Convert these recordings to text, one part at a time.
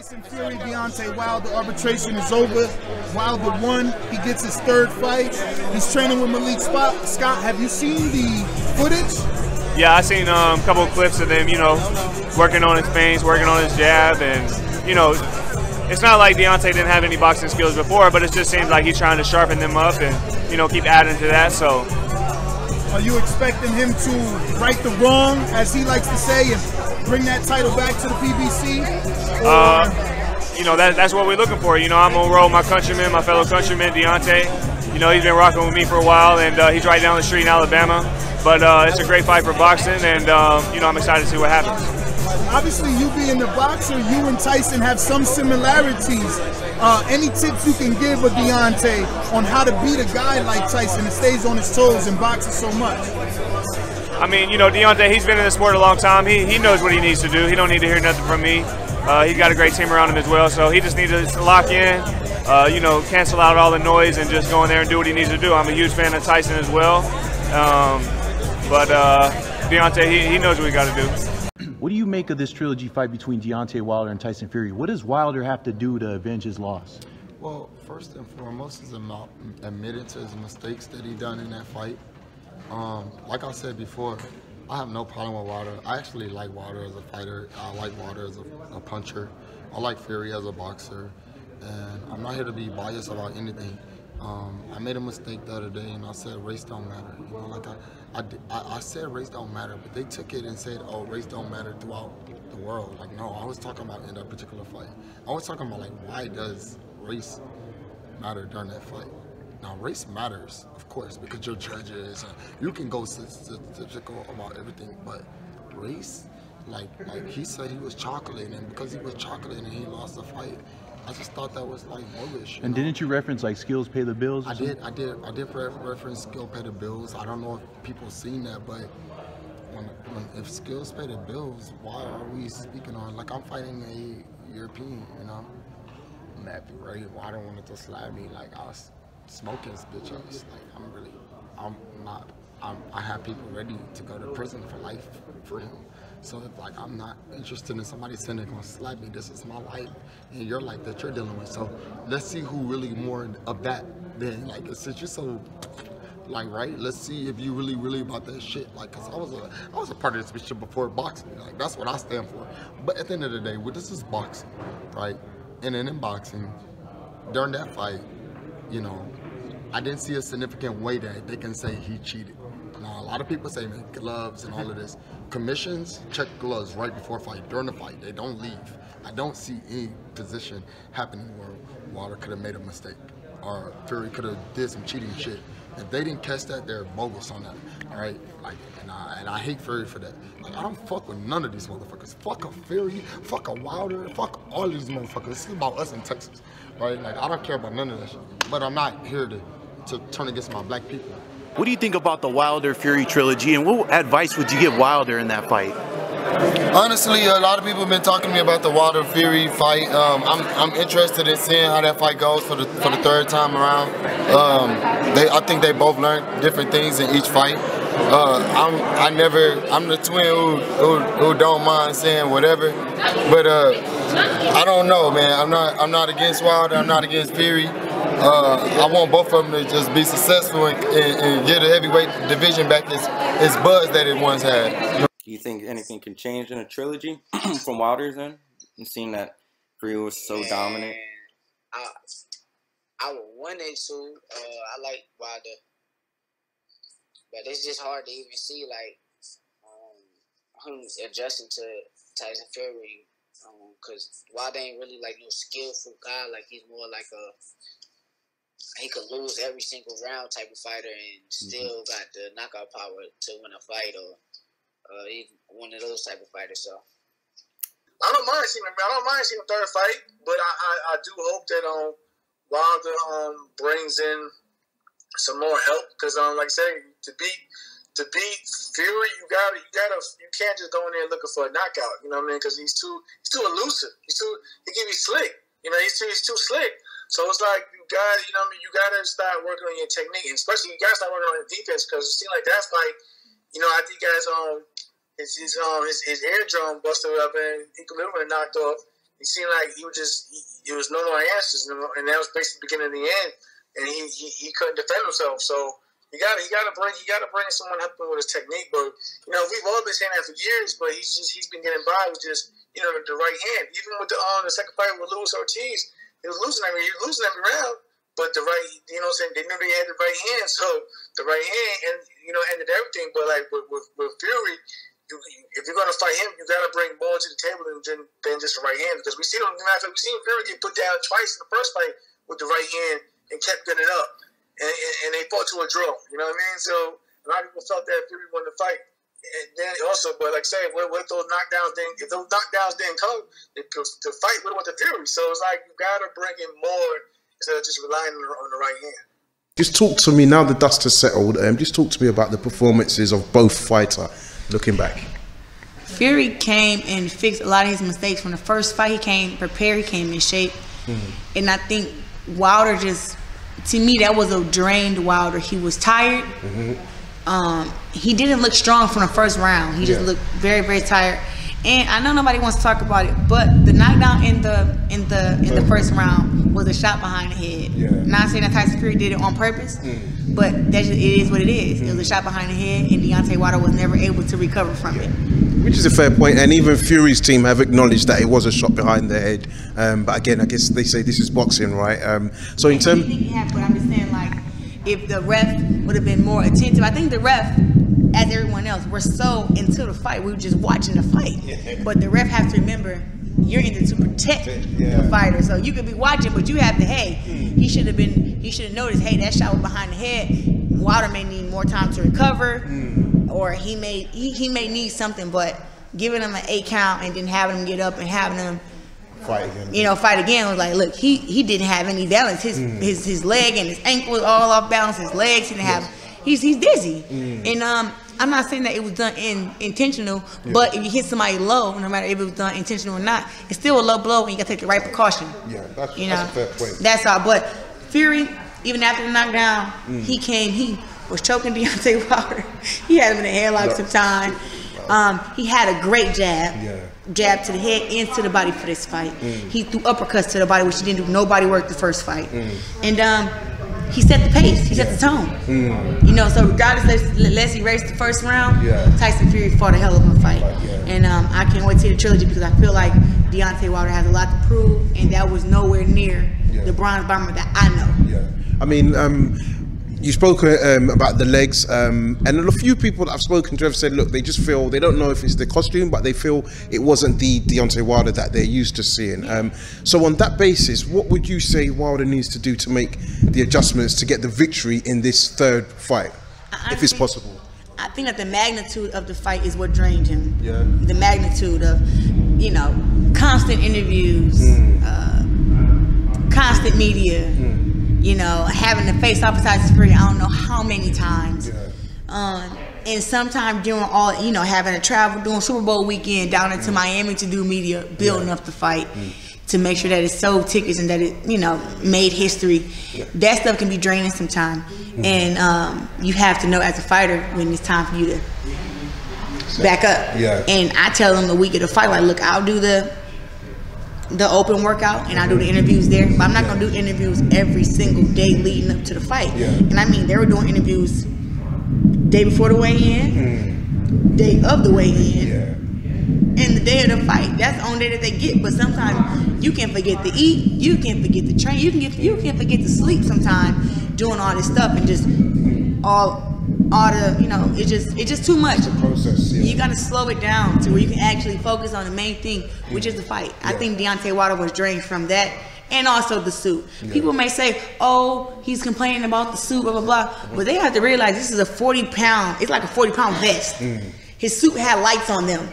Tyson Fury, Deontay Wilder, arbitration is over. Wilder won. He gets his third fight. He's training with Malik Scott. Have you seen the footage? Yeah, I seen a couple of clips of them, working on his feints, working on his jab, and, it's not like Deontay didn't have any boxing skills before, but it just seems like he's trying to sharpen them up and, keep adding to that, so. Are you expecting him to right the wrong, as he likes to say, and bring that title back to the PBC? That's what we're looking for. I'm going to roll my countryman, my fellow countryman, Deontay. He's been rocking with me for a while, and he's right down the street in Alabama. But it's a great fight for boxing, and, I'm excited to see what happens. Obviously, you being the boxer, you and Tyson have some similarities. Any tips you can give a Deontay on how to beat a guy like Tyson that stays on his toes and boxes so much? I mean, Deontay, he's been in the sport a long time. He knows what he needs to do. He don't need to hear nothing from me. He's got a great team around him as well, so he just needs to lock in, cancel out all the noise and just go in there and do what he needs to do. I'm a huge fan of Tyson as well, but Deontay, he knows what he got to do. What do you make of this trilogy fight between Deontay Wilder and Tyson Fury? What does Wilder have to do to avenge his loss? Well, first and foremost is admitting to his mistakes that he done in that fight. Like I said before, I have no problem with Wilder. I actually like Wilder as a fighter. I like Wilder as a puncher. I like Fury as a boxer. And I'm not here to be biased about anything. I made a mistake the other day and I said race don't matter. I said race don't matter, but they took it and said, oh, race don't matter throughout the world. Like, no, I was talking about in that particular fight. I was talking about, like, why does race matter during that fight? Now, race matters, of course, because you're judges and you can go statistical about everything, but race, like he said he was chocolate, and because he was chocolate and he lost the fight, I just thought that was like bullish. And didn't you reference like skills pay the bills? I did reference skill pay the bills. I don't know if people seen that, but if skills pay the bills, why are we speaking on, like, I'm fighting a European, I'm happy, right? Why don't want to slap me like I was smoking this bitch ass. Like, I have people ready to go to prison for life for him. So if, like, I'm not interested in somebody saying they're gonna slap me, this is my life and your life that you're dealing with. So let's see who really more of that than, like, since you're so, like, right, let's see if you really about that shit. Like, cause I was a part of this shit before boxing. Like, that's what I stand for. But at the end of the day, this is boxing, right? And then in boxing, during that fight, I didn't see a significant way that they can say he cheated. Now, a lot of people say, man, gloves and all of this. Commissions check gloves right before fight, during the fight. They don't leave. I don't see any position happening where Wilder could have made a mistake or Fury could have did some cheating shit. If they didn't catch that, they're bogus on that. All right, like, and I hate Fury for that. Like, I don't fuck with none of these motherfuckers. Fuck a Fury, fuck a Wilder, fuck all these motherfuckers. This is about us in Texas, right? Like, I don't care about none of that shit. But I'm not here to turn against my black people. What do you think about the Wilder-Fury trilogy, and what advice would you give Wilder in that fight? Honestly, a lot of people have been talking to me about the Wilder-Fury fight. I'm interested in seeing how that fight goes for the third time around. I think they both learned different things in each fight. I'm the twin who don't mind saying whatever, but I don't know, man. I'm not against Wilder. I'm not against Fury. I want both of them to just be successful and get a heavyweight division back its buzz that it once had. Do you think anything can change in a trilogy from Wilder's end, and seeing that Fury was so dominant? I would want it to. I like Wilder, but it's just hard to even see, like, him adjusting to Tyson Fury, because Wilder ain't really like no skillful guy. Like, he's more like he could lose every single round type of fighter and still got the knockout power to win a fight, or he's one of those type of fighters. So I don't mind seeing a third fight, but I do hope that Wilder brings in some more help, because like I say, to beat Fury, you can't just go in there looking for a knockout. You know what I mean? Because he's too elusive. He can be slick. He's too slick. So it's like you gotta start working on your technique, and especially you gotta start working on your defense, because it seemed like that fight, I think his eardrum busted up and he could have been knocked off. It seemed like he was just there was no more answers, and that was basically the beginning of the end. And he couldn't defend himself. So you gotta bring someone helping with his technique. But we've all been saying that for years. But he's been getting by with just the right hand. Even with the second fight with Luis Ortiz, he was losing every round. But the right, they knew they had the right hand. So the right hand and ended everything. But like with Fury, if you're gonna fight him, you gotta bring more to the table than just the right hand. Because we seen Fury get put down twice in the first fight with the right hand and kept getting up, and they fought to a draw. You know what I mean? So a lot of people felt that Fury won the fight. And then also, but like I said, what those knockdowns didn't? If those knockdowns didn't come, the fight would have went to Fury. So it's like you gotta bring in more instead of just relying on the right hand. Just talk to me now. The dust has settled. Just talk to me about the performances of both fighters. Looking back, Fury came and fixed a lot of his mistakes from the first fight. He came prepared. He came in shape, and I think Wilder just. To me, that was a drained Wilder. He was tired. He didn't look strong from the first round. He just looked very, very tired. And I know nobody wants to talk about it, but the knockdown in the first round was a shot behind the head. Not saying that Tyson Fury did it on purpose, but it is what it is. It was a shot behind the head, and Deontay Wilder was never able to recover from it. Which is a fair point, and even Fury's team have acknowledged that it was a shot behind the head. But again, I guess they say this is boxing, right? So in terms, but I'm just saying, like, if the ref would have been more attentive, I think the ref, as everyone else, we're so into the fight, we were just watching the fight. But the ref has to remember, you're in there to protect the fighter. So you could be watching, but you have to, hey, he should have noticed, hey, that shot was behind the head. Wilder may need more time to recover, or he may need something. But giving him an 8 count and then having him get up and having him fight again was like, look, he didn't have any balance. His leg and his ankle was all off balance. His legs, he didn't have. He's dizzy, and I'm not saying that it was done intentional, but if you hit somebody low, no matter if it was done intentional or not, it's still a low blow, and you got to take the right precaution. Yeah, that's a fair point. That's all. But Fury, even after the knockdown, he was choking Deontay Wilder. He had him in a headlock some time. He had a great jab to the head and to the body for this fight. He threw uppercuts to the body, which he didn't do. Nobody worked the first fight, and he set the pace. He set the tone. So regardless, unless he raced the first round, Tyson Fury fought a hell of a fight. And I can't wait to see the trilogy because I feel like Deontay Wilder has a lot to prove, and that was nowhere near the bronze bomber that I know. I mean, you spoke about the legs, and a few people that I've spoken to have said, look, they just feel, they don't know if it's the costume, but they feel it wasn't the Deontay Wilder that they're used to seeing. So on that basis, what would you say Wilder needs to do to make the adjustments to get the victory in this third fight, if it's possible? I think that the magnitude of the fight is what drained him. The magnitude of, constant interviews, constant media, having to face off with Tyson Fury, I don't know how many times. And sometimes doing all, having to travel, doing Super Bowl weekend down into Miami to do media, building up the fight to make sure that it sold tickets and that it, made history. That stuff can be draining sometimes. And you have to know as a fighter when it's time for you to back up. And I tell them the week of the fight, like, look, I'll do the open workout and I do the interviews there, but I'm not gonna do interviews every single day leading up to the fight. And I mean, they were doing interviews day before the weigh-in, day of the weigh-in, and the day of the fight. That's the only day that they get. But sometimes you can forget to eat, you can forget to train, you can forget to sleep sometimes doing all this stuff and just all the, it's just too much. It's a process, You gotta slow it down to where you can actually focus on the main thing, which is the fight. I think Deontay Wilder was drained from that, and also the suit. People may say, oh, he's complaining about the suit, blah, blah, blah. But they have to realize this is a 40-pound, it's like a 40-pound vest. His suit had lights on them.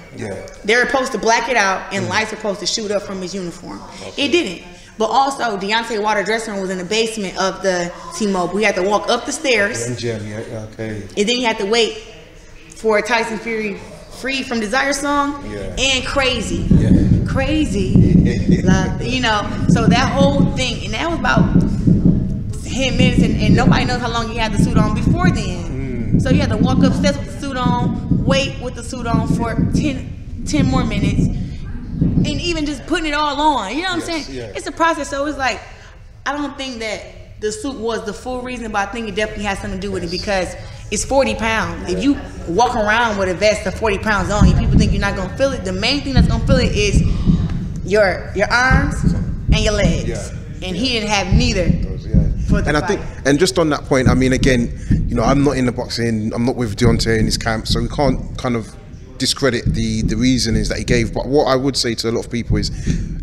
They're supposed to black it out, and lights are supposed to shoot up from his uniform. It didn't. But also, Deontay Wilder's dressing room was in the basement of the T-Mobile. We had to walk up the stairs. And then you had to wait for Tyson Fury Free from Desire song and Crazy. Crazy. So that whole thing, and that was about 10 minutes, and nobody knows how long he had the suit on before then. So you had to walk upstairs with the suit on, wait with the suit on for 10 more minutes. and even just putting it all on. You know what I'm saying? Yeah. It's a process. So it's like, I don't think that the suit was the full reason, but I think it definitely has something to do with it because it's 40 pounds. If you walk around with a vest of 40 pounds on, people think you're not gonna feel it. The main thing that's gonna feel it is your arms and your legs. And he didn't have neither. For the and I think, and just on that point, I mean, again, you know, I'm not in the boxing, I'm not with Deontay in his camp, so we can't kind of discredit the reasonings that he gave. But what I would say to a lot of people is,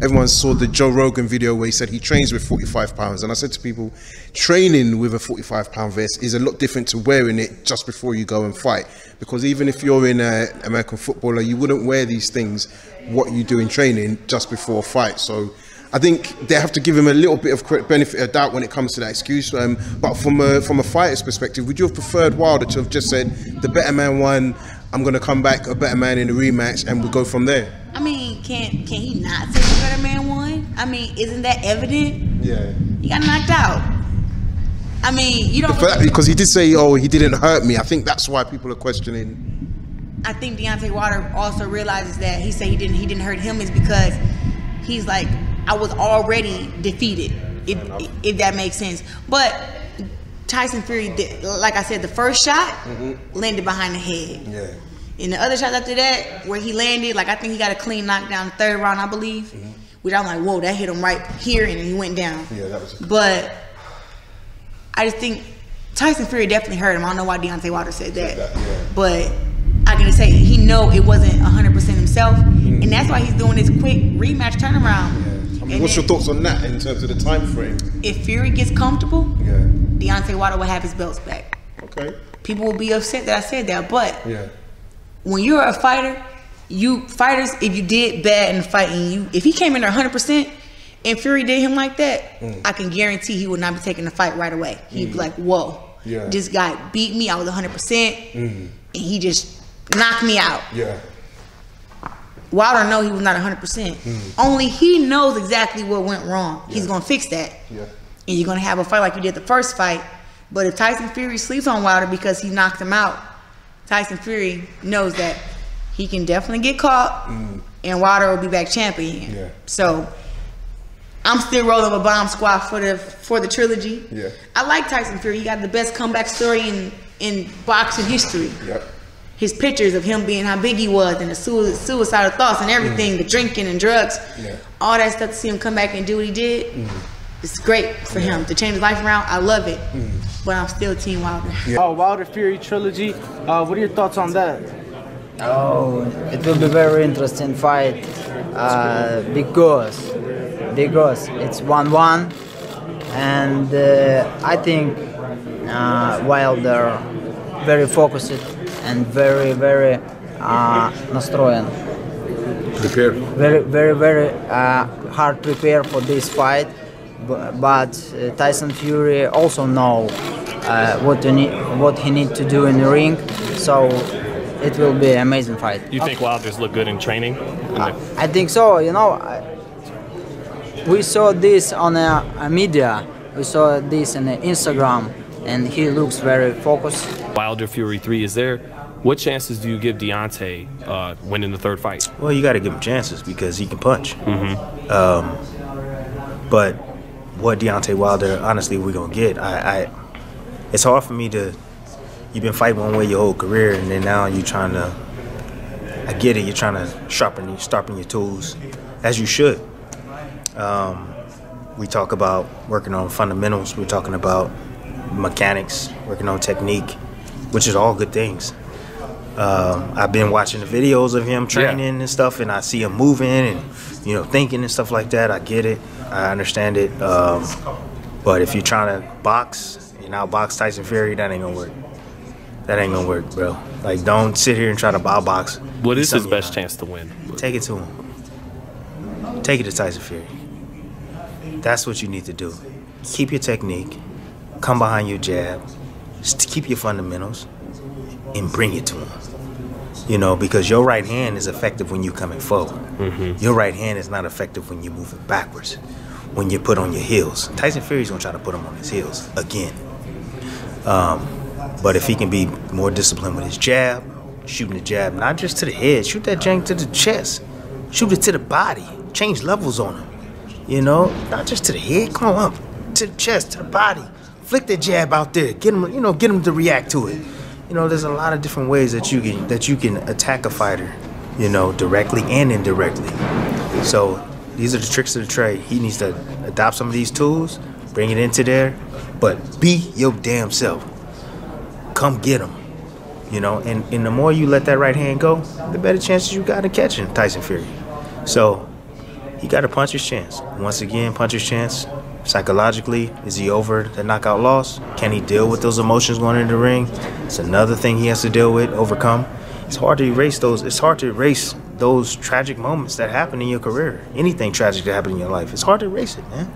everyone saw the Joe Rogan video where he said he trains with 45 pounds. And I said to people, training with a 45-pound vest is a lot different to wearing it just before you go and fight. Because even if you're in American footballer, you wouldn't wear these things, what you do in training, just before a fight. So I think they have to give him a little bit of benefit of doubt when it comes to that excuse. But from a fighter's perspective, would you have preferred Wilder to have just said, the better man won, I'm going to come back a better man in the rematch, and we'll go from there? I mean, can he not say the better man won? I mean, isn't that evident? Yeah. He got knocked out. I mean, you don't... Because he did say, oh, he didn't hurt me. I think that's why people are questioning. I think Deontay Wilder also realizes that he said he didn't hurt him is because he's like, I was already defeated, if that makes sense. But Tyson Fury, like I said, the first shot landed behind the head. Yeah. And the other shots after that, where he landed, like I think he got a clean knockdown the third round, I believe. Which I'm like, whoa, that hit him right here, and he went down. Yeah, that was. But I just think Tyson Fury definitely hurt him. I don't know why Deontay Wilder said that. But I can just say he know it wasn't 100% himself, and that's why he's doing this quick rematch turnaround. I mean, what's your thoughts on that in terms of the time frame? If Fury gets comfortable, Deontay Wilder will have his belts back. Okay. People will be upset that I said that, but when you're a fighter, fighters, if you did bad in the fight, and if he came in there 100% and Fury did him like that, I can guarantee he would not be taking the fight right away. He'd be like, whoa, this guy beat me, I was 100%, and he just knocked me out. Yeah. Wilder know he was not 100%. Only he knows exactly what went wrong. He's gonna fix that. And you're gonna have a fight like you did the first fight. But if Tyson Fury sleeps on Wilder because he knocked him out, Tyson Fury knows that he can definitely get caught, and Wilder will be back champion. So I'm still rolling with Bomb Squad for the trilogy. I like Tyson Fury. He got the best comeback story in boxing history. His pictures of him being how big he was, and the suicidal thoughts and everything, the drinking and drugs, all that stuff, to see him come back and do what he did, it's great for him to change his life around. I love it, but I'm still Team Wilder. Oh, Wilder Fury trilogy. What are your thoughts on that? Oh, it will be very interesting fight because it's 1-1, and I think Wilder very focused and very настроен. Prepared. Very hard prepare for this fight, but Tyson Fury also know what he need to do in the ring, so it will be an amazing fight. You think Wilder's look good in training? I think so. You know, we saw this on media. We saw this on Instagram, and he looks very focused. Wilder Fury 3, what chances do you give Deontay winning the third fight? Well, you got to give him chances because he can punch. But what Deontay Wilder, honestly, we're going to get, it's hard for me to, you've been fighting one way your whole career, and then now you're trying to, I get it, you're trying to sharpen your tools, as you should. We talk about working on fundamentals, we're talking about mechanics, working on technique, which is all good things. I've been watching the videos of him training and stuff, and I see him moving and thinking and stuff like that. I get it, I understand it. But if you're trying to box and outbox Tyson Fury, that ain't gonna work. That ain't gonna work, bro. Like, don't sit here and try to outbox. What is his best chance to win? Take it to him. Take it to Tyson Fury. That's what you need to do. Keep your technique. Come behind your jab. Just keep your fundamentals and bring it to him. Because your right hand is effective when you're coming forward. Your right hand is not effective when you're moving backwards, when you put on your heels. Tyson Fury's gonna try to put him on his heels again. But if he can be more disciplined with his jab, shooting the jab, not just to the head, shoot that jank to the chest. Shoot it to the body. Change levels on him. You know, not just to the head. Come on, up to the chest, to the body. Flick that jab out there. Get him, you know, get him to react to it. You know, there's a lot of different ways that you can attack a fighter, you know, directly and indirectly. So these are the tricks of the trade. He needs to adopt some of these tools, bring it into there, but be your damn self. Come get him. You know, and the more you let that right hand go, the better chances you got of catching Tyson Fury. So he got to punch his chance. Once again, punch his chance. Psychologically, is he over the knockout loss? Can he deal with those emotions going into the ring? It's another thing he has to deal with, overcome. It's hard to erase those. It's hard to erase those tragic moments that happen in your career. Anything tragic that happened in your life, it's hard to erase it, man.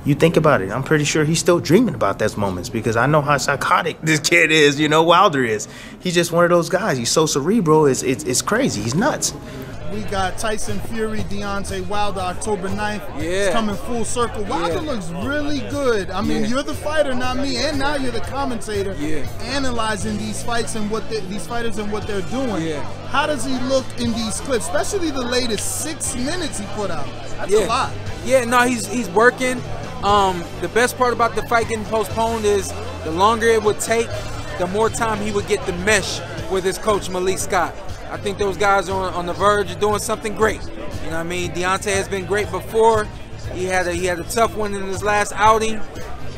You think about it. I'm pretty sure he's still dreaming about those moments because I know how psychotic this kid is. You know, Wilder is. He's just one of those guys. He's so cerebral. It's crazy. He's nuts. We got Tyson Fury, Deontay Wilder, October 9th. Yeah. It's coming full circle. Wilder looks really good. I mean, you're the fighter, not me, and now you're the commentator. Analyzing these fights and these fighters and what they're doing. How does he look in these clips, especially the latest 6 minutes he put out? That's a lot. Yeah, no, he's working. The best part about the fight getting postponed is the longer it would take, the more time he would get to mesh with his coach, Malik Scott. I think those guys are on the verge of doing something great. You know what I mean? Deontay has been great before. He had a tough one in his last outing.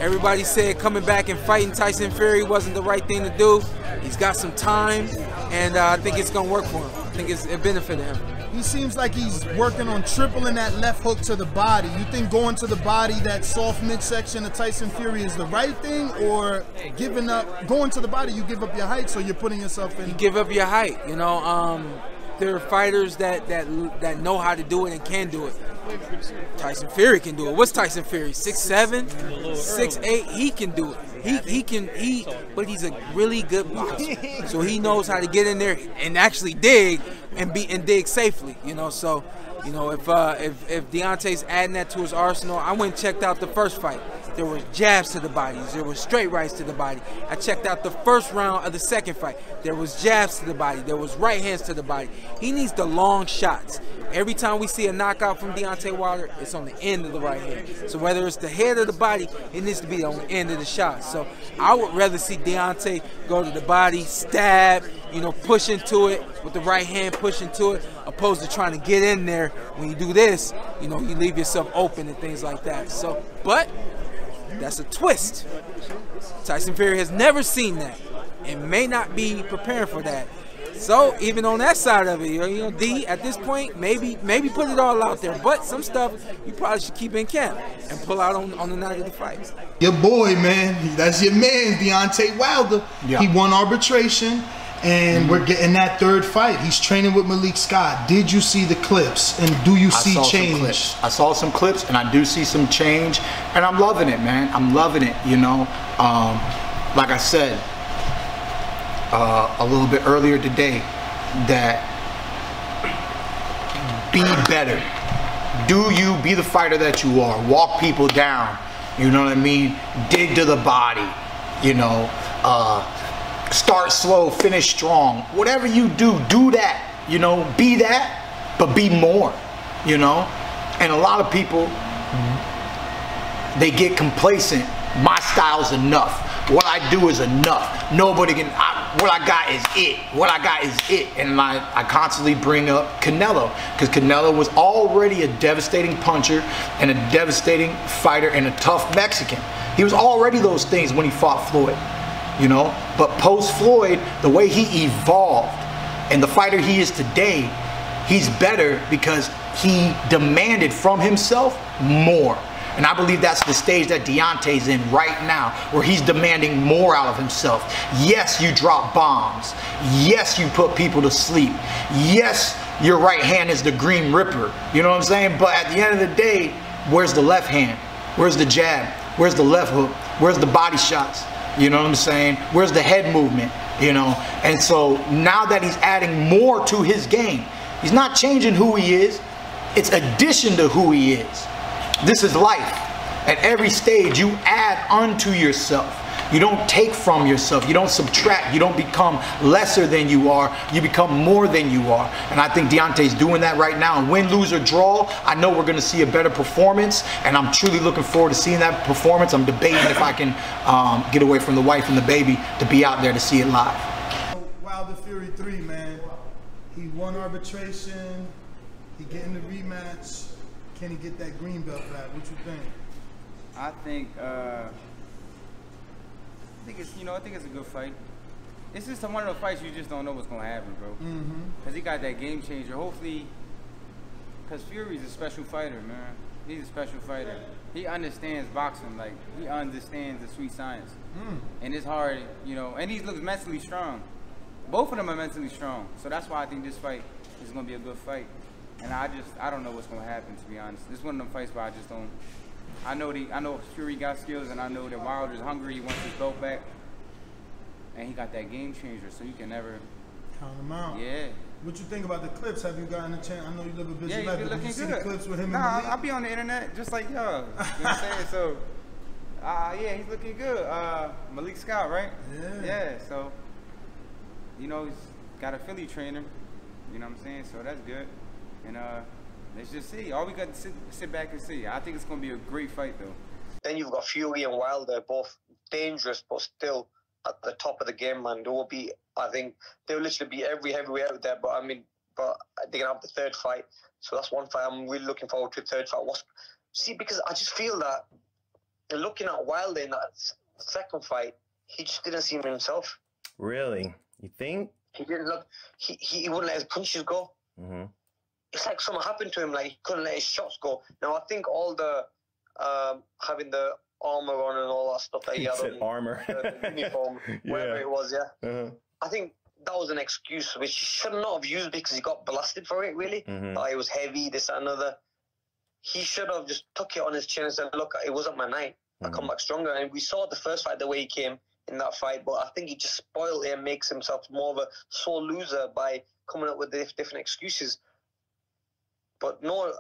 Everybody said coming back and fighting Tyson Fury wasn't the right thing to do. He's got some time, and I think it's going to work for him. I think it benefited him. He seems like he's working on tripling that left hook to the body. You think going to the body, that soft midsection of Tyson Fury is the right thing, or going to the body, you give up your height, so you're putting yourself in? You give up your height, you know. There are fighters that know how to do it and can do it. Tyson Fury can do it. What's Tyson Fury? 6'7", 6'8"? He can do it. But he's a really good boxer. So he knows how to get in there and actually dig and dig safely. You know, so you know if Deontay's adding that to his arsenal, I went and checked out the first fight. There were jabs to the bodies. There were straight rights to the body. I checked out the first round of the second fight. There was jabs to the body. There was right hands to the body. He needs the long shots. Every time we see a knockout from Deontay Wilder, it's on the end of the right hand. So whether it's the head or the body, it needs to be on the end of the shot. So I would rather see Deontay go to the body, stab, you know, push into it with the right hand, push into it, opposed to trying to get in there. When you do this, you know, you leave yourself open and things like that. So, but that's a twist. Tyson Fury has never seen that and may not be preparing for that. So even on that side of it, you know, D, at this point, maybe put it all out there. But some stuff you probably should keep in camp and pull out on the night of the fight. Your boy, man. That's your man, Deontay Wilder. He won arbitration, and we're getting that third fight. He's training with Malik Scott. Did you see the clips, and do you see change? I saw some clips, and I do see some change, and I'm loving it, man. I'm loving it, you know. Like I said a little bit earlier today, that be better. Do you be the fighter that you are? Walk people down, you know what I mean? Dig to the body, you know. Start slow, finish strong. Whatever you do, do that, you know. Be that, but be more, you know. And a lot of people, they get complacent. My style's enough. What I do is enough. Nobody can, what I got is it. What I got is it. And I constantly bring up Canelo, because Canelo was already a devastating puncher and a devastating fighter and a tough Mexican. He was already those things when he fought Floyd, you know. But post Floyd, the way he evolved and the fighter he is today, he's better because he demanded from himself more. And I believe that's the stage that Deontay's in right now, where he's demanding more out of himself. Yes, you drop bombs. Yes, you put people to sleep. Yes, your right hand is the Green Ripper. You know what I'm saying? But at the end of the day, where's the left hand? Where's the jab? Where's the left hook? Where's the body shots? You know what I'm saying? Where's the head movement? You know? And so now that he's adding more to his game, he's not changing who he is. It's addition to who he is. This is life. At every stage, you add unto yourself. You don't take from yourself. You don't subtract. You don't become lesser than you are. You become more than you are. And I think Deontay's doing that right now. And win, lose, or draw, I know we're going to see a better performance. And I'm truly looking forward to seeing that performance. I'm debating if I can get away from the wife and the baby to be out there to see it live. Wilder Fury 3, man. He won arbitration. He getting the rematch. Can he get that green belt back? What you think? I think it's I think it's a good fight. It's just one of those fights you just don't know what's gonna happen, bro. Cause he got that game changer. Hopefully, cause Fury's a special fighter, man. He's a special fighter. He understands boxing, like he understands the sweet science, and it's hard, And he looks mentally strong. Both of them are mentally strong, so that's why I think this fight is gonna be a good fight. And I don't know what's gonna happen, to be honest. This is one of them fights where I just don't. I know Fury got skills, and I know that Wilder's hungry. He wants his belt back, and he got that game changer, so you can never count him out. Yeah. What you think about the clips? Have you gotten a chance? I know you live a busy Yeah, life, he's but looking did you see good. the clips with him? Nah, and Malik? I'll be on the internet just like y'all. You know what I'm saying? So, yeah, he's looking good. Malik Scott, right? Yeah. Yeah. So, he's got a Philly trainer. You know what I'm saying? So that's good. And let's just see. All we got to sit back and see. I think it's going to be a great fight, though. Then you've got Fury and Wilder, both dangerous, but still at the top of the game, man. I think they'll literally be every heavyweight out there. But they're gonna have the third fight, so that's one fight I'm really looking forward to. The third fight. Because I just feel that looking at Wilder in that second fight, he just didn't seem himself. Really? You think? He didn't look. He wouldn't let his punches go. It's like something happened to him. Like he couldn't let his shots go. Now I think all the having the armor on and all that stuff that he had on armor, the uniform, whatever it was, I think that was an excuse which he should not have used because he got blasted for it, really. It was heavy, this and another. He should have just took it on his chin and said, look, it wasn't my night. I come back stronger. And we saw the first fight the way he came in that fight, but I think he just spoiled it and makes himself more of a sore loser by coming up with different excuses. But no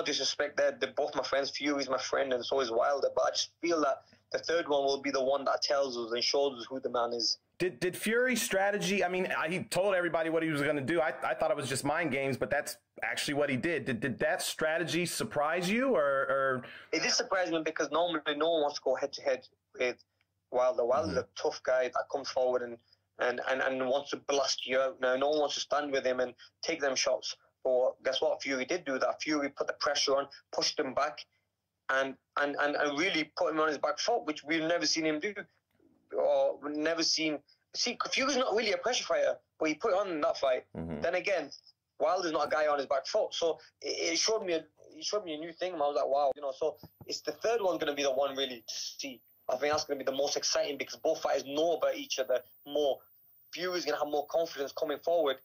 disrespect there. They're both my friends. Fury's my friend and so is Wilder. But I just feel that the third one will be the one that tells us and shows us who the man is. Did Fury's strategy, he told everybody what he was going to do. I thought it was just mind games, but that's actually what he did. Did that strategy surprise you? Or It did surprise me because normally no one wants to go head-to-head with Wilder. Wilder's a tough guy that comes forward and wants to blast you out. Now, no one wants to stand with him and take them shots. But guess what? Fury did do that. Fury put the pressure on, pushed him back, and really put him on his back foot, which we've never seen him do. Or we've never seen. See, Fury's not really a pressure fighter, but he put it on in that fight. Then again, Wilder's not a guy on his back foot. So it showed me a new thing, and I was like, wow, So it's the third one going to be the one really to see. I think that's going to be the most exciting because both fighters know about each other more. Fury's going to have more confidence coming forward.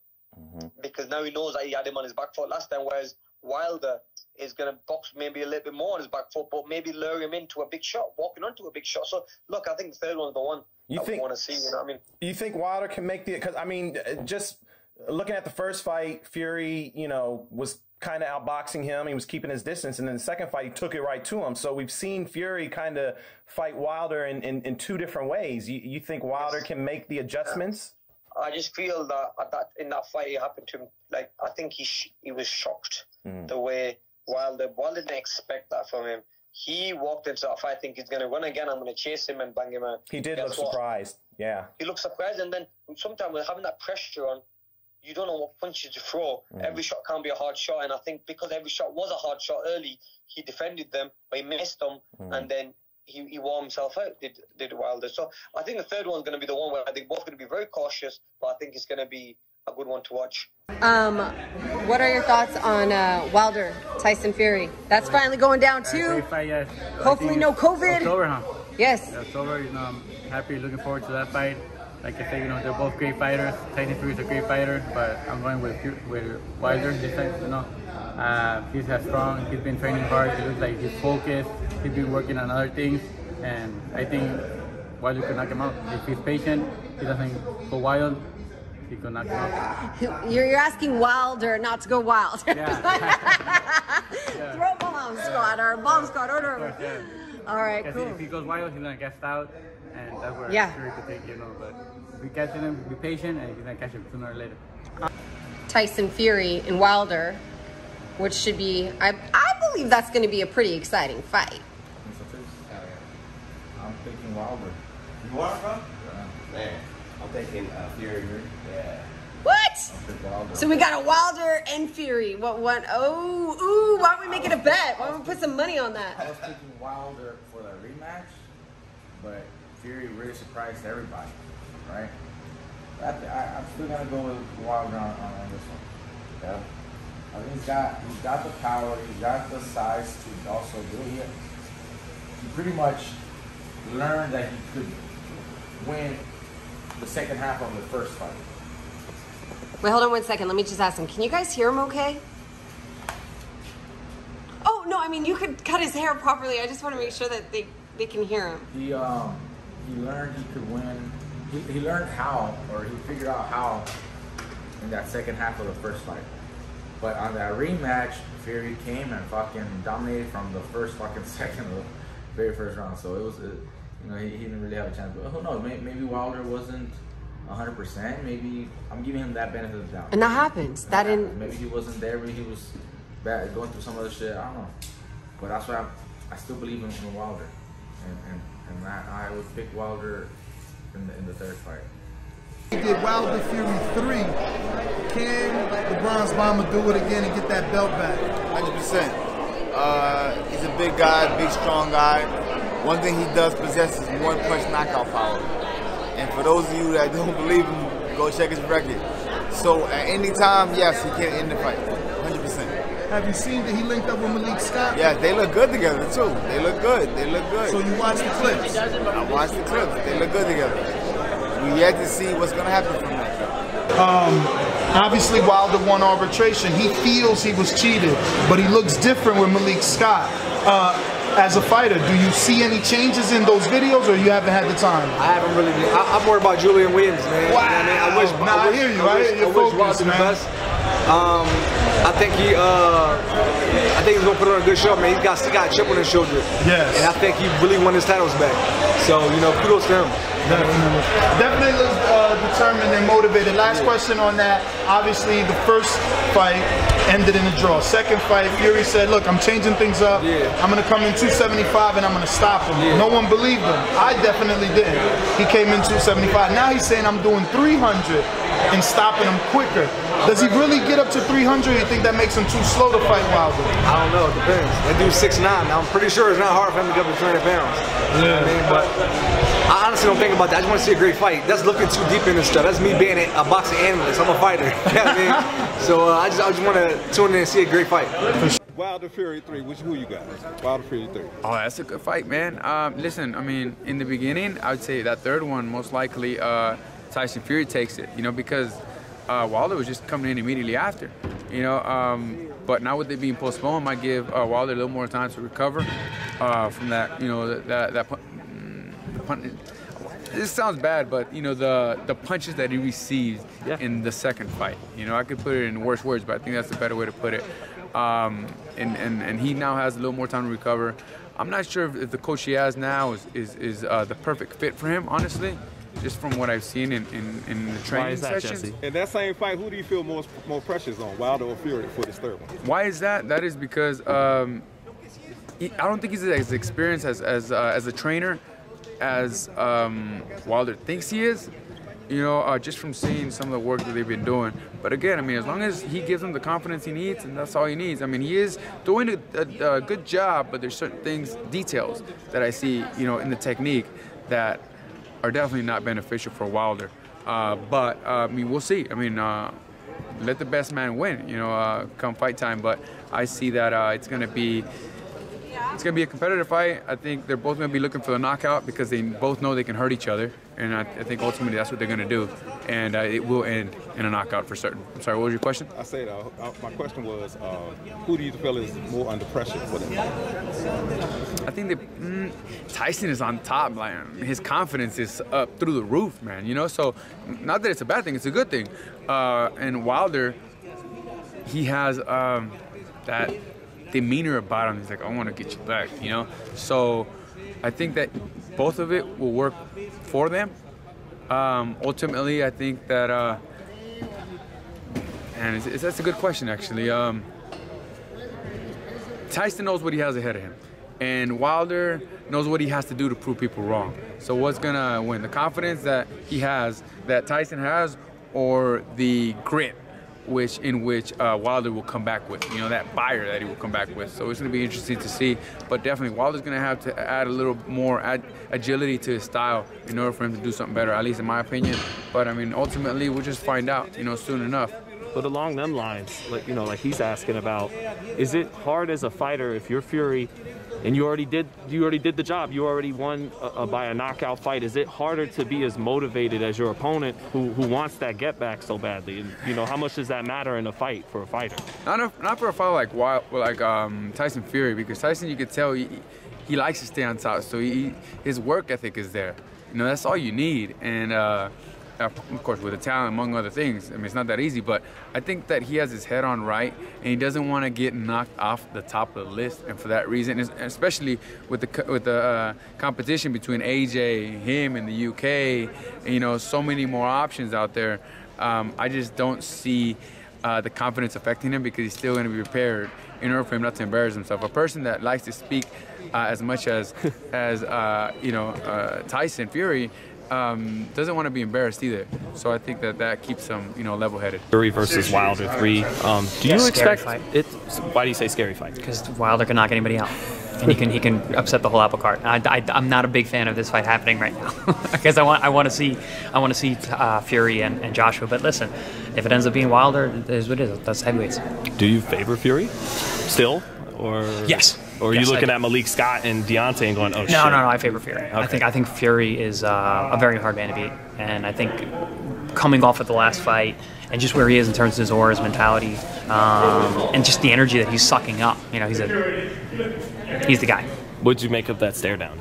Because now he knows that he had him on his back foot last time, whereas Wilder is going to box maybe a little bit more on his back foot, but maybe lure him into a big shot, walking onto a big shot. So, look, I think the third one's the one we want to see, you know what I mean? You think Wilder can make because, just looking at the first fight, Fury, was kind of outboxing him. He was keeping his distance. And then the second fight, he took it right to him. So we've seen Fury kind of fight Wilder in two different ways. You think Wilder can make the adjustments? I just feel that in that fight it happened to him. Like I think he was shocked the way Wilder didn't expect that from him. He walked into that fight thinking he's going to run again. I'm going to chase him and bang him out. He did look surprised. Yeah, he looked surprised, and then sometimes with having that pressure on, you don't know what punches to throw. Every shot can't be a hard shot, and I think because every shot was a hard shot early, he defended them, but he missed them, and then he wore himself out, did Wilder. So I think the third one's going to be the one where I think both going to be very cautious, but I think it's going to be a good one to watch. What are your thoughts on Wilder, Tyson Fury? That's finally going down too. Great fight, yes. Hopefully no COVID. October, huh? Yes. Yeah, October, I'm happy, looking forward to that fight. Like I said, they're both great fighters. Tyson Fury's a great fighter, but I'm going with Wilder this time, He's strong, he's been training hard, he looks like he's focused, he's been working on other things, and I think Wilder could knock him out. If he's patient, he doesn't go wild, he could knock him out. You're asking Wilder not to go wild. Yeah. Throw bomb squad or bomb squad order. Of course, yeah. All right, cool. If he goes wild, he's gonna get out, and that's where Yeah. Fury could take, but if we catch him, be patient, and he's gonna catch him sooner or later. Tyson Fury and Wilder, which should be, I believe that's going to be a pretty exciting fight. I'm thinking Wilder. You are, bro? Man, I'm thinking Fury. Yeah. What? I'm thinking Wilder. So we got a Wilder and Fury. What one? Oh, ooh, why don't we make it a bet? Why don't we put some money on that? I was thinking Wilder for the rematch, but Fury really surprised everybody, right? I'm still gonna go with Wilder on this one. Yeah. I think he's got the power, he's got the size to also do it. He pretty much learned that he could win the second half of the first fight. Wait, hold on 1 second. Let me just ask him. Can you guys hear him okay? Oh, no, I mean, you could cut his hair properly. I just want to make sure that they can hear him. He learned he could win. He learned how, or he figured out how in that second half of the first fight. But on that rematch, Fury came and fucking dominated from the first fucking second of the very first round. So it was, he didn't really have a chance. But who knows? Maybe Wilder wasn't 100%. Maybe I'm giving him that benefit of the doubt. And that happens. Maybe he wasn't there. Maybe he was bad, going through some other shit. I don't know. But that's why I still believe in Wilder, and I would pick Wilder in the third fight. He did Wilder Fury 3. Can the Bronze Bomber do it again and get that belt back? 100%. He's a big guy, big strong guy. One thing he does possess is one punch knockout power. And for those of you that don't believe him, go check his record. So at any time, yes, he can end the fight. 100%. Have you seen that he linked up with Malik Scott? Yeah, they look good together too. They look good. They look good. So you watched the clips? I watched the clips. They look good together. We yet to see what's gonna happen from that. Obviously Wilder won arbitration. He feels he was cheated, but he looks different with Malik Scott. As a fighter, do you see any changes in those videos, or you haven't had the time? I haven't really. I'm worried about Julian Williams, man. Wow. You know what I mean? I hear you. I wish Wilder the best. I think he's gonna put on a good show, man. He got a chip on his shoulder. Yes. And I think he really won his titles back. So kudos to him. Definitely looks determined and motivated. Last question on that. Obviously, the first fight ended in a draw. Second fight, Fury said, "Look, I'm changing things up. I'm gonna come in 275 and I'm gonna stop him." No one believed him. I definitely did. He came in 275. Now he's saying, "I'm doing 300 and stopping him quicker." Does he really get up to 300? Or you think that makes him too slow to fight Wilder? I don't know. It depends. That dude's 6'9". I'm pretty sure it's not hard for him to get up to 300 pounds. You know what I mean? But I honestly don't think about that. I just want to see a great fight. That's looking too deep into stuff. That's me being a boxing analyst. I'm a fighter. You know what I mean? So I just want to tune in and see a great fight. Wilder Fury 3, who you got? Wilder Fury 3. Oh, that's a good fight, man. Listen, I mean, in the beginning, I would say that third one, most likely Tyson Fury takes it, because Wilder was just coming in immediately after, but now with it being postponed, might give Wilder a little more time to recover from that, that punch. This sounds bad, but the punches that he received in the second fight, I could put it in worse words, but I think that's the better way to put it. And he now has a little more time to recover. I'm not sure if the coach he has now is the perfect fit for him, honestly. Just from what I've seen in the training sessions. Jesse? In that same fight, who do you feel more pressures on, Wilder or Fury for this third one? Why is that? That is because I don't think he's as experienced as a trainer as Wilder thinks he is. Just from seeing some of the work that they've been doing. But again, I mean, as long as he gives him the confidence he needs, and that's all he needs. I mean, he is doing a good job, but there's certain things, details that I see, in the technique that are definitely not beneficial for Wilder. But I mean, we'll see. I mean, let the best man win, come fight time. But I see that it's gonna be a competitive fight. I think they're both gonna be looking for the knockout because they both know they can hurt each other. And I think ultimately that's what they're gonna do. And it will end in a knockout for certain. I'm sorry, what was your question? I said, my question was, who do you feel is more under pressure for them? I think that Tyson is on top. Like, his confidence is up through the roof, man. So not that it's a bad thing, it's a good thing. And Wilder, he has that demeanor about him. He's like, I want to get you back, So I think that both of it will work for them. Ultimately, I think that, and that's a good question, actually. Tyson knows what he has ahead of him, and Wilder knows what he has to do to prove people wrong. So what's gonna win? The confidence that he has, that Tyson has, or the grit in which Wilder will come back with, that fire that he will come back with. So it's going to be interesting to see, but definitely Wilder's going to have to add a little more agility to his style in order for him to do something better, at least in my opinion. But I mean, ultimately we'll just find out, soon enough. But along them lines, like he's asking about, is it hard as a fighter if you're Fury and you already did the job, you already won by a knockout fight? Is it harder to be as motivated as your opponent who wants that get back so badly? And how much does that matter in a fight for a fighter? Not for a fighter like Tyson Fury, because Tyson, you could tell he likes to stay on top, so his work ethic is there. That's all you need. And of course, with the talent, among other things. I mean, it's not that easy, but I think that he has his head on right, and he doesn't want to get knocked off the top of the list. And for that reason, especially with the competition between AJ, him, and the UK, and, so many more options out there, I just don't see the confidence affecting him, because he's still going to be prepared in order for him not to embarrass himself. A person that likes to speak as much as Tyson Fury, doesn't want to be embarrassed either. So I think that keeps him, level-headed. Fury versus Wilder 3. Do you expect it? Why do you say scary fight? Because Wilder can knock anybody out, and he can upset the whole apple cart. I'm not a big fan of this fight happening right now, because I want to see Fury and Joshua. But listen, if it ends up being Wilder, it is what it is. That's heavyweights. Do you favor Fury still, or yes? Or are you looking at Malik Scott and Deontay and going, oh, shit? No, I favor Fury. Okay. I think Fury is a very hard man to beat. And I think coming off of the last fight and just where he is in terms of his aura, his mentality, and just the energy that he's sucking up, he's the guy. What did you make of that stare down?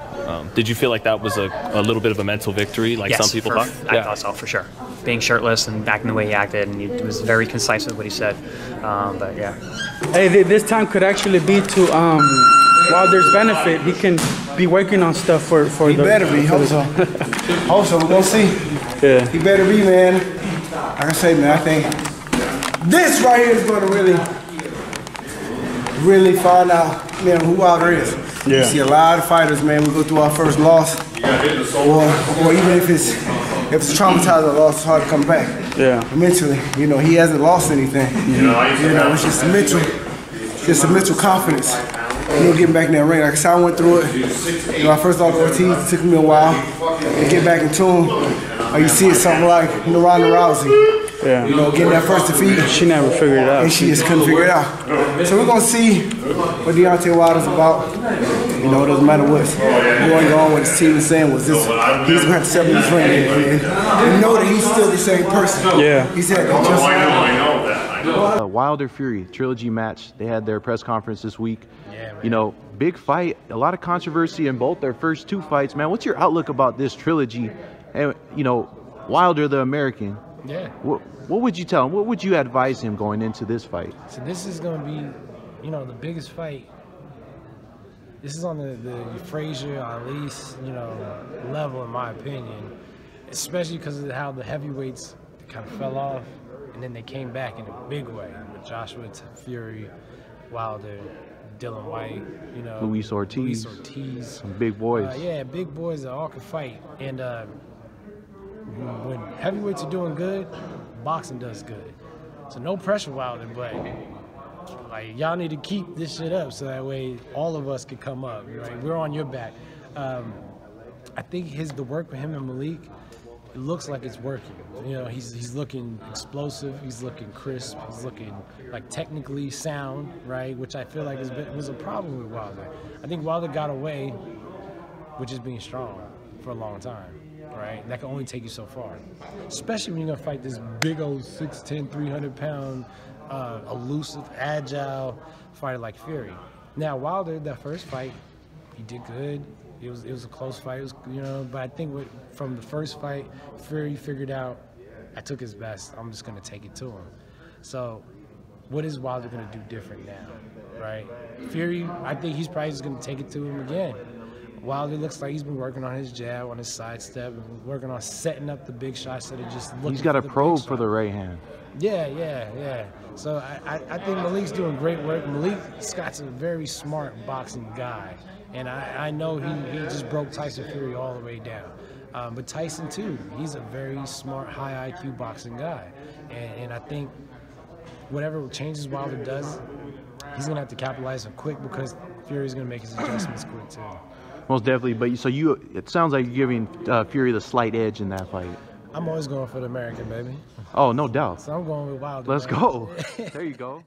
Did you feel like that was a little bit of a mental victory, like some people thought? I thought so, for sure. Being shirtless and acting the way he acted, and he was very concise with what he said. But yeah. Hey, this time could actually be to Wilder's benefit. He can be working on stuff for he the. He better be. Hope so. Hope so. We're gonna see. Yeah. He better be, man. Like I say, man, I think this right here is going to really find out, who Wilder is. Yeah. You see a lot of fighters, man. We go through our first loss, or even if it's traumatizing loss, it's hard to come back. Yeah. Mentally, he hasn't lost anything. It's just a mental confidence. Getting back in that ring. Like I said, I went through it. I first lost Ortiz. It took me a while to get back in tune. You see it something like Ronda Rousey. Yeah. Getting that first defeat. She never figured it out. And she just couldn't figure it out. So we're gonna see what Deontay Wilder's about. It doesn't matter what's going on, what his team is saying. He's gonna have to step in this ring and know that he's still the same person. Yeah. He's had that just Wilder Fury trilogy match. They had their press conference this week. Yeah, big fight, a lot of controversy in both their first two fights. Man, what's your outlook about this trilogy? And Wilder the American. Yeah. What would you tell him? What would you advise him going into this fight? So this is going to be, the biggest fight. This is on the Frazier, Alice, level, in my opinion, especially because of how the heavyweights kind of fell off, and then they came back in a big way with Joshua Fury, Wilder, Dylan White, Luis Ortiz. Some big boys. Yeah, big boys that all can fight. And when heavyweights are doing good, boxing does good. So no pressure, Wilder, but y'all need to keep this shit up so that way all of us can come up. Right? We're on your back. I think the work for him and Malik, it looks like it's working. He's looking explosive. He's looking crisp. He's looking technically sound, right? Which I feel like was a problem with Wilder. I think Wilder got away with just being strong for a long time, right? That can only take you so far, especially when you're gonna fight this big old 6'10", 300-pound, elusive, agile fighter like Fury. Now Wilder, that first fight, he did good. It was a close fight. It was, but I think from the first fight, Fury figured out, I took his best. I'm just gonna take it to him. So, what is Wilder gonna do different now, right? Fury, I think he's probably just gonna take it to him again. Wilder looks like he's been working on his jab, on his sidestep, and working on setting up the big shots instead of just looking. He's got a for the probe big for the right hand. Yeah. So I think Malik's doing great work. Malik Scott's a very smart boxing guy, and I know he just broke Tyson Fury all the way down. But Tyson too, he's a very smart, high IQ boxing guy, and I think whatever changes Wilder does, he's gonna have to capitalize on quick because Fury's gonna make his adjustments quick too. Most definitely, but it sounds like you're giving Fury the slight edge in that fight. I'm always going for the American, baby. Oh, no doubt. So I'm going with Wilder. Let's go. There you go.